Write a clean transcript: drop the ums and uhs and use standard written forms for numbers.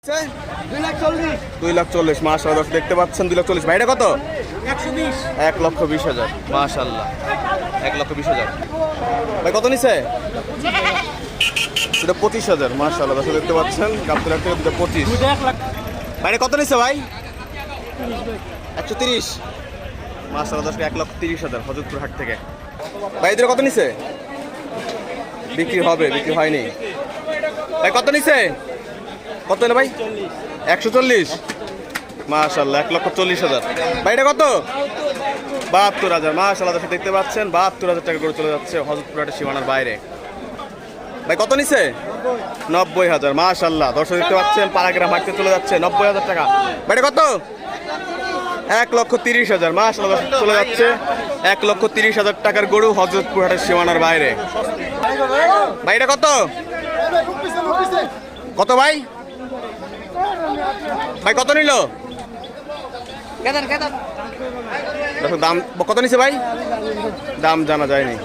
2,40,000 মাশাআল্লাহ দেখতে পাচ্ছেন 2,40,000 ভাই এটা কত 1,20,000 মাশাআল্লাহ 1,20,000 ভাই কত নিছে এটা 25,000 মাশাআল্লাহ দর্শক দেখতে পাচ্ছেন কাপ্তান থেকে 25 ভাই এটা কত নিছে ভাই 130 মাশাআল্লাহ দর্শক 1,30,000 হযরতপুর হাট থেকে ভাই এদের কত নিছে বিক্রি হবে বিক্রি হয়নি ভাই কত নিছে কত হলো ভাই 140 মাশাআল্লাহ 1,40,000 ভাই এটা কত 72,000 মাশাআল্লাহ দর্শক দেখতে পাচ্ছেন 72,000 টাকা করে চলে যাচ্ছে হযরতপুর হাটের সীমানার বাইরে ভাই কত নিছে 90,000 মাশাআল্লাহ দর্শক দেখতে পাচ্ছেন পাড়াগ্রাম হাটতে চলে যাচ্ছে 90,000 টাকা ভাই এটা কত 1,30,000 মাশাআল্লাহ চলে যাচ্ছে 1,30,000 টাকার গরু হযরতপুর হাটের সীমানার বাইরে ভাই এটা কত কত ভাই ভাই কত নিল দেখো দাম কত নিছে ভাই দাম জানা যায়নি